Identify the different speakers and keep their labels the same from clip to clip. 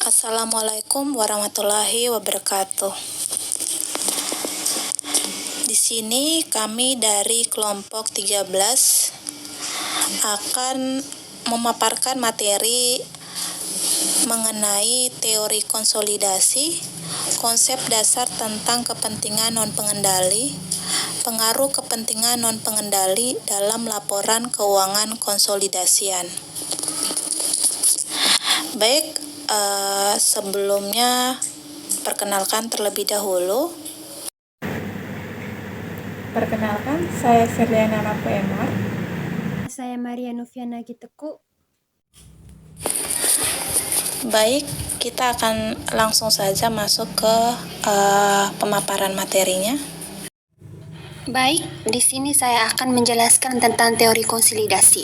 Speaker 1: Assalamualaikum warahmatullahi wabarakatuh. Di sini kami dari kelompok 13 akan memaparkan materi mengenai teori konsolidasi, konsep dasar tentang kepentingan non-pengendali, pengaruh kepentingan non-pengendali dalam laporan keuangan konsolidasian. Baik, sebelumnya perkenalkan terlebih dahulu.
Speaker 2: Perkenalkan, saya Firliana Emar.
Speaker 3: Saya Maria Noviana Giteku.
Speaker 1: Baik, kita akan langsung saja masuk ke pemaparan materinya.
Speaker 3: Baik, di sini saya akan menjelaskan tentang teori konsolidasi.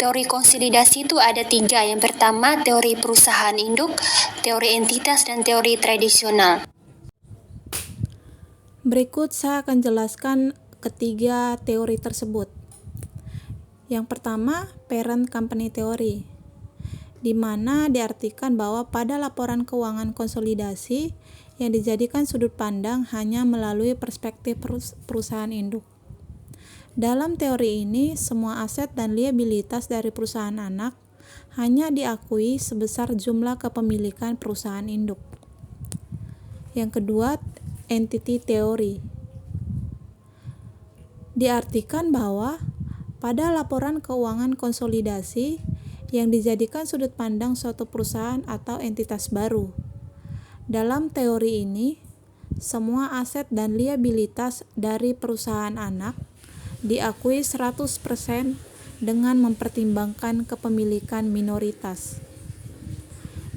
Speaker 3: Teori konsolidasi itu ada 3. Yang pertama, teori perusahaan induk, teori entitas, dan teori tradisional.
Speaker 2: Berikut saya akan jelaskan ketiga teori tersebut. Yang pertama, parent company theory, di mana diartikan bahwa pada laporan keuangan konsolidasi yang dijadikan sudut pandang hanya melalui perspektif perusahaan induk. Dalam teori ini, semua aset dan liabilitas dari perusahaan anak hanya diakui sebesar jumlah kepemilikan perusahaan induk. Yang kedua, entity theory, diartikan bahwa pada laporan keuangan konsolidasi yang dijadikan sudut pandang suatu perusahaan atau entitas baru. Dalam teori ini, semua aset dan liabilitas dari perusahaan anak diakui 100% dengan mempertimbangkan kepemilikan minoritas.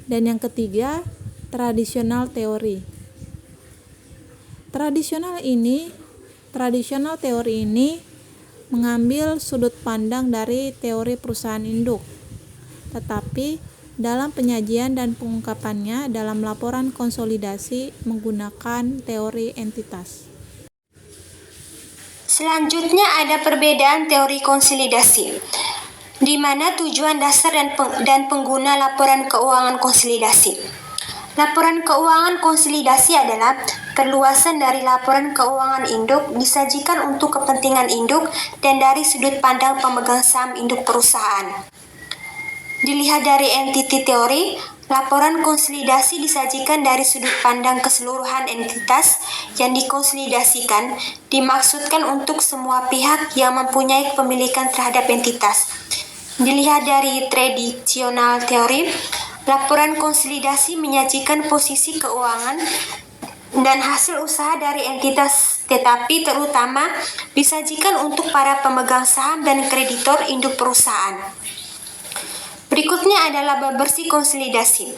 Speaker 2: Dan yang ketiga, tradisional teori. Tradisional teori ini mengambil sudut pandang dari teori perusahaan induk, tetapi dalam penyajian dan pengungkapannya dalam laporan konsolidasi menggunakan teori entitas.
Speaker 3: Selanjutnya ada perbedaan teori konsolidasi, di mana tujuan dasar dan pengguna laporan keuangan konsolidasi. Laporan keuangan konsolidasi adalah perluasan dari laporan keuangan induk disajikan untuk kepentingan induk dan dari sudut pandang pemegang saham induk perusahaan. Dilihat dari entity teori, laporan konsolidasi disajikan dari sudut pandang keseluruhan entitas yang dikonsolidasikan, dimaksudkan untuk semua pihak yang mempunyai kepemilikan terhadap entitas. Dilihat dari tradisional teori, laporan konsolidasi menyajikan posisi keuangan dan hasil usaha dari entitas, tetapi terutama disajikan untuk para pemegang saham dan kreditor induk perusahaan. Berikutnya adalah laba bersih konsolidasi.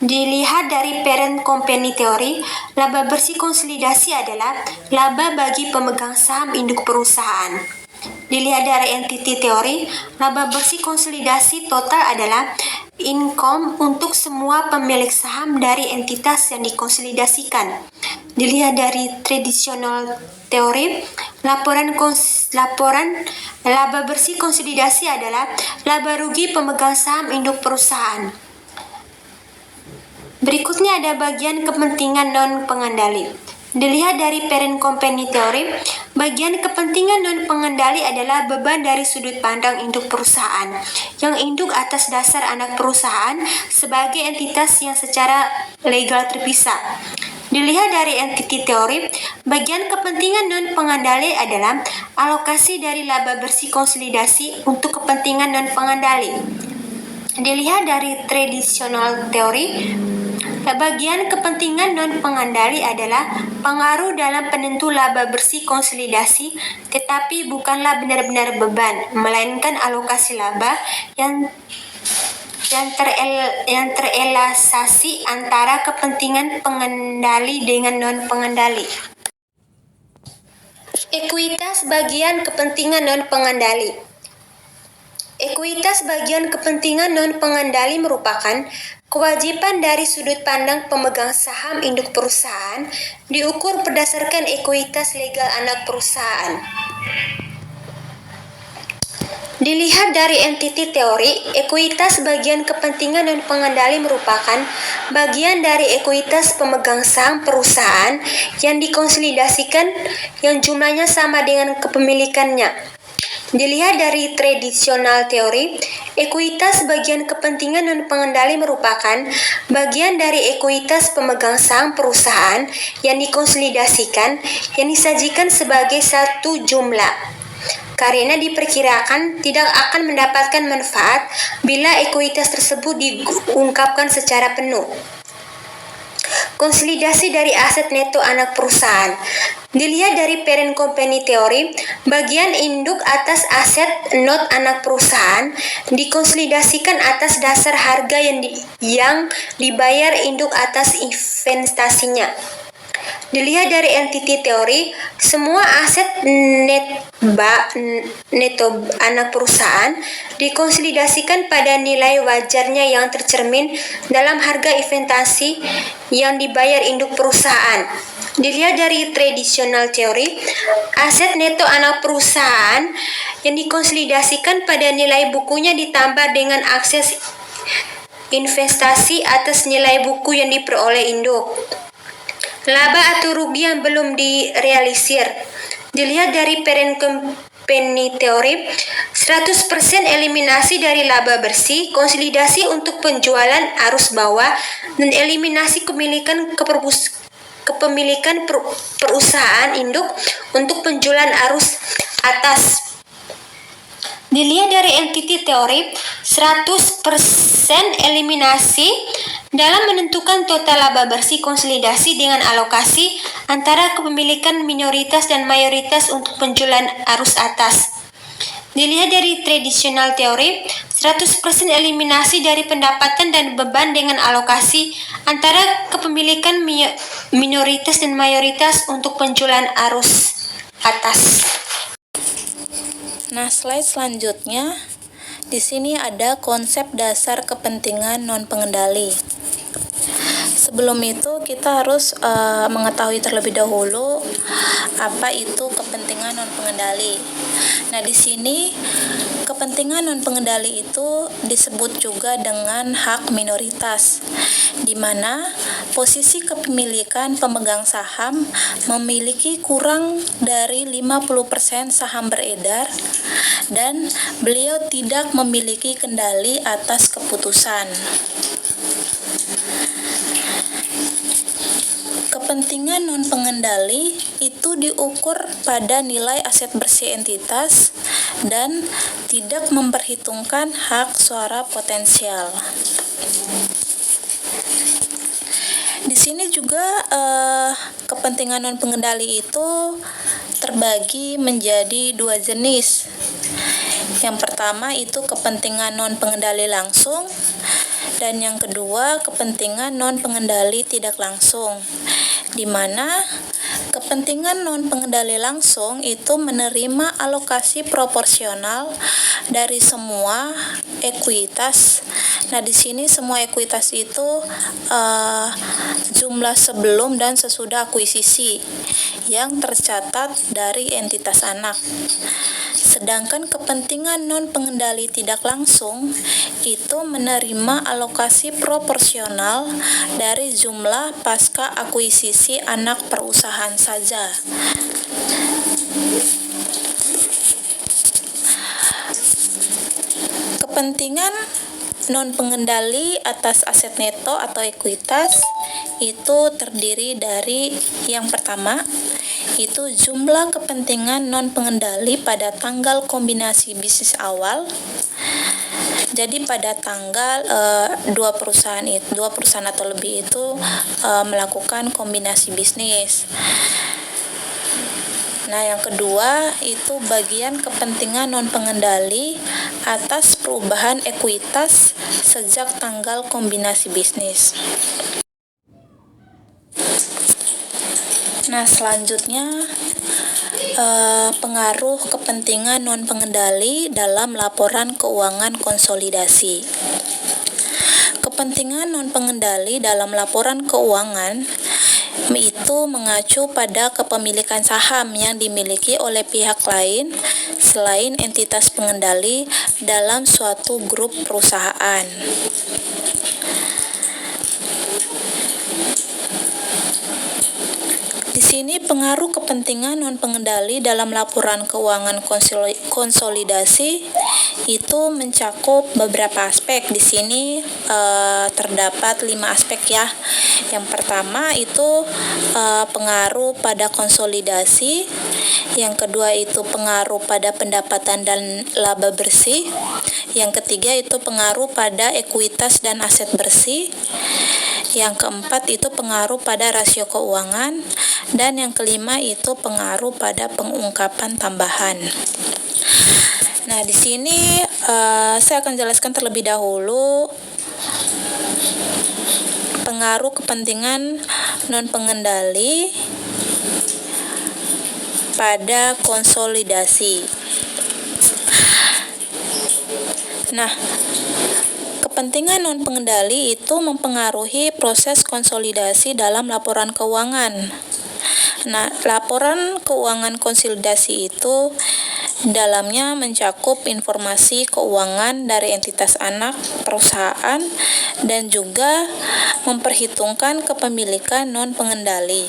Speaker 3: Dilihat dari parent company teori, laba bersih konsolidasi adalah laba bagi pemegang saham induk perusahaan. Dilihat dari entity teori, laba bersih konsolidasi total adalah income untuk semua pemilik saham dari entitas yang dikonsolidasikan. Dilihat dari tradisional teori, laporan laba bersih konsolidasi adalah laba rugi pemegang saham induk perusahaan. Berikutnya ada bagian kepentingan non-pengendali. Dilihat dari parent company teori, bagian kepentingan non-pengendali adalah beban dari sudut pandang induk perusahaan, yang induk atas dasar anak perusahaan sebagai entitas yang secara legal terpisah. Dilihat dari entity teori, bagian kepentingan non-pengendali adalah alokasi dari laba bersih konsolidasi untuk kepentingan non-pengendali. Dilihat dari tradisional teori, bagian kepentingan non-pengendali adalah pengaruh dalam penentu laba bersih konsolidasi, tetapi bukanlah benar-benar beban, melainkan alokasi laba yang terelasasi antara kepentingan pengendali dengan non-pengendali. Ekuitas bagian kepentingan non-pengendali. Ekuitas bagian kepentingan non-pengendali merupakan kewajiban dari sudut pandang pemegang saham induk perusahaan diukur berdasarkan ekuitas legal anak perusahaan. Dilihat dari entity teori, ekuitas bagian kepentingan dan pengendali merupakan bagian dari ekuitas pemegang saham perusahaan yang dikonsolidasikan yang jumlahnya sama dengan kepemilikannya. Dilihat dari tradisional teori, ekuitas bagian kepentingan dan pengendali merupakan bagian dari ekuitas pemegang saham perusahaan yang dikonsolidasikan yang disajikan sebagai satu jumlah. Karena diperkirakan tidak akan mendapatkan manfaat bila ekuitas tersebut diungkapkan secara penuh. Konsolidasi dari aset neto anak perusahaan. Dilihat dari parent company teori, bagian induk atas aset not anak perusahaan dikonsolidasikan atas dasar harga yang dibayar induk atas investasinya. Dilihat dari entity teori, semua aset neto anak perusahaan dikonsolidasikan pada nilai wajarnya yang tercermin dalam harga investasi yang dibayar induk perusahaan. Dilihat dari tradisional teori, aset neto anak perusahaan yang dikonsolidasikan pada nilai bukunya ditambah dengan akses investasi atas nilai buku yang diperoleh induk. Laba atau rugi yang belum direalisir. Dilihat dari parent company teori, 100% eliminasi dari laba bersih, konsolidasi untuk penjualan arus bawah, dan eliminasi kepemilikan perusahaan induk untuk penjualan arus atas. Dilihat dari entity teori, 100% eliminasi dalam menentukan total laba bersih konsolidasi dengan alokasi antara kepemilikan minoritas dan mayoritas untuk penjualan arus atas. Dilihat dari tradisional teori, 100% eliminasi dari pendapatan dan beban dengan alokasi antara kepemilikan minoritas dan mayoritas untuk penjualan arus atas.
Speaker 1: Nah, slide selanjutnya di sini ada konsep dasar kepentingan non pengendali. Sebelum itu kita harus mengetahui terlebih dahulu apa itu kepentingan non pengendali. Nah, di sini kepentingan non pengendali itu disebut juga dengan hak minoritas, di mana posisi kepemilikan pemegang saham memiliki kurang dari 50% saham beredar dan beliau tidak memiliki kendali atas keputusan. Kepentingan non pengendali itu diukur pada nilai aset bersih entitas dan tidak memperhitungkan hak suara potensial. Di sini juga kepentingan non pengendali itu terbagi menjadi dua jenis. Yang pertama itu kepentingan non pengendali langsung, dan yang kedua kepentingan non pengendali tidak langsung, di mana kepentingan non pengendali langsung itu menerima alokasi proporsional dari semua ekuitas. Nah, di sini semua ekuitas itu jumlah sebelum dan sesudah akuisisi yang tercatat dari entitas anak. Sedangkan kepentingan non pengendali tidak langsung itu menerima alokasi proporsional dari jumlah pasca akuisisi anak perusahaan saja. Kepentingan non pengendali atas aset neto atau ekuitas itu terdiri dari yang pertama itu jumlah kepentingan non pengendali pada tanggal kombinasi bisnis awal. Jadi pada tanggal dua perusahaan atau lebih itu melakukan kombinasi bisnis. Nah, yang kedua itu bagian kepentingan non pengendali atas perubahan ekuitas sejak tanggal kombinasi bisnis. Nah, selanjutnya pengaruh kepentingan non pengendali dalam laporan keuangan konsolidasi. Kepentingan non pengendali dalam laporan keuangan itu mengacu pada kepemilikan saham yang dimiliki oleh pihak lain selain entitas pengendali dalam suatu grup perusahaan. Di sini pengaruh kepentingan non-pengendali dalam laporan keuangan konsolidasi itu mencakup beberapa aspek. Di sini terdapat 5 aspek ya. Yang pertama itu pengaruh pada konsolidasi. Yang kedua itu pengaruh pada pendapatan dan laba bersih. Yang ketiga itu pengaruh pada ekuitas dan aset bersih. Yang keempat itu pengaruh pada rasio keuangan, dan yang kelima itu pengaruh pada pengungkapan tambahan. Nah, di sini saya akan jelaskan terlebih dahulu pengaruh kepentingan non pengendali pada konsolidasi. Nah, kepentingan non-pengendali itu mempengaruhi proses konsolidasi dalam laporan keuangan. Nah, laporan keuangan konsolidasi itu dalamnya mencakup informasi keuangan dari entitas anak perusahaan dan juga memperhitungkan kepemilikan non-pengendali.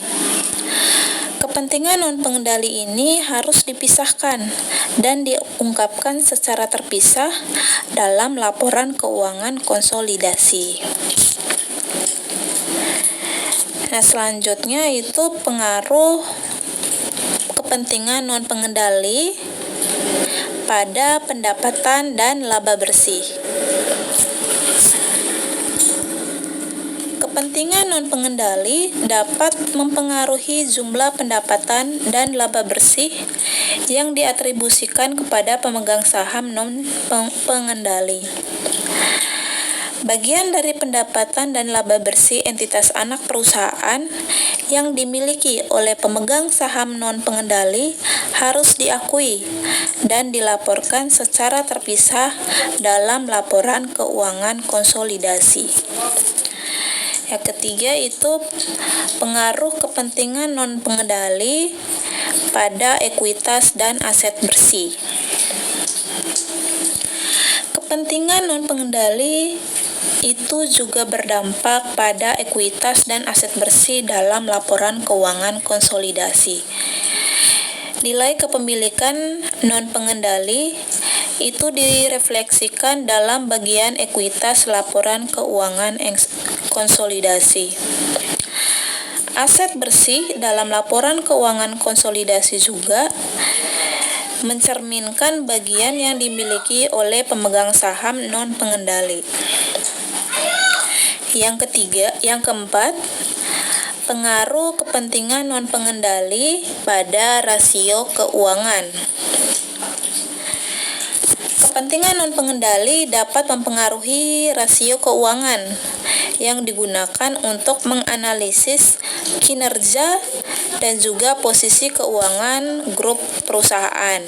Speaker 1: Kepentingan non-pengendali ini harus dipisahkan dan diungkapkan secara terpisah dalam laporan keuangan konsolidasi. Nah, selanjutnya itu pengaruh kepentingan non-pengendali pada pendapatan dan laba bersih. Kepentingan non-pengendali dapat mempengaruhi jumlah pendapatan dan laba bersih yang diatribusikan kepada pemegang saham non-pengendali. Bagian dari pendapatan dan laba bersih entitas anak perusahaan yang dimiliki oleh pemegang saham non-pengendali harus diakui dan dilaporkan secara terpisah dalam laporan keuangan konsolidasi. Yang ketiga itu pengaruh kepentingan non-pengendali pada ekuitas dan aset bersih. Kepentingan non-pengendali itu juga berdampak pada ekuitas dan aset bersih dalam laporan keuangan konsolidasi. Nilai kepemilikan non-pengendali itu direfleksikan dalam bagian ekuitas laporan keuangan konsolidasi. Aset bersih dalam laporan keuangan konsolidasi juga mencerminkan bagian yang dimiliki oleh pemegang saham non-pengendali. Yang keempat, pengaruh kepentingan non-pengendali pada rasio keuangan. Kepentingan non-pengendali dapat mempengaruhi rasio keuangan yang digunakan untuk menganalisis kinerja dan juga posisi keuangan grup perusahaan.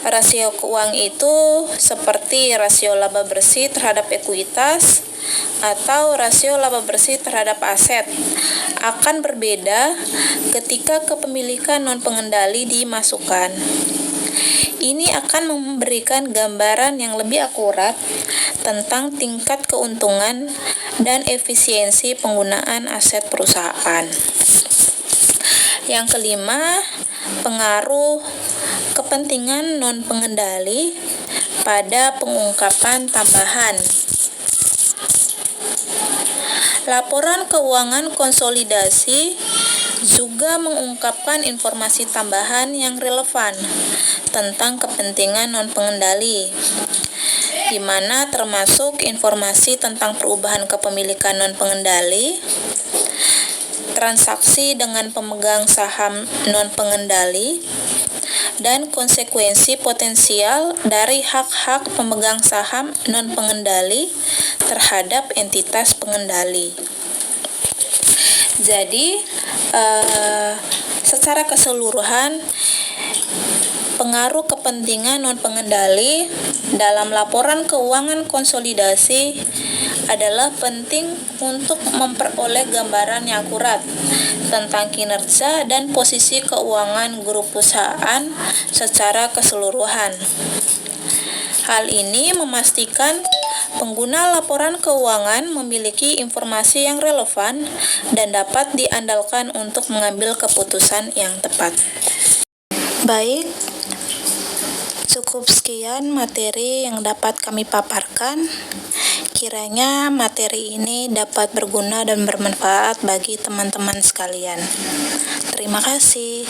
Speaker 1: Rasio keuangan itu seperti rasio laba bersih terhadap ekuitas atau rasio laba bersih terhadap aset akan berbeda ketika kepemilikan non-pengendali dimasukkan. Ini akan memberikan gambaran yang lebih akurat tentang tingkat keuntungan dan efisiensi penggunaan aset perusahaan. Yang kelima, pengaruh kepentingan non-pengendali pada pengungkapan tambahan. Laporan keuangan konsolidasi juga mengungkapkan informasi tambahan yang relevan tentang kepentingan non-pengendali, di mana termasuk informasi tentang perubahan kepemilikan non-pengendali, transaksi dengan pemegang saham non-pengendali, dan konsekuensi potensial dari hak-hak pemegang saham non-pengendali terhadap entitas pengendali. Jadi, secara keseluruhan, pengaruh kepentingan non-pengendali dalam laporan keuangan konsolidasi adalah penting untuk memperoleh gambaran yang akurat tentang kinerja dan posisi keuangan grup perusahaan secara keseluruhan. Hal ini memastikan pengguna laporan keuangan memiliki informasi yang relevan dan dapat diandalkan untuk mengambil keputusan yang tepat. Baik, cukup sekian materi yang dapat kami paparkan. Kiranya materi ini dapat berguna dan bermanfaat bagi teman-teman sekalian. Terima kasih.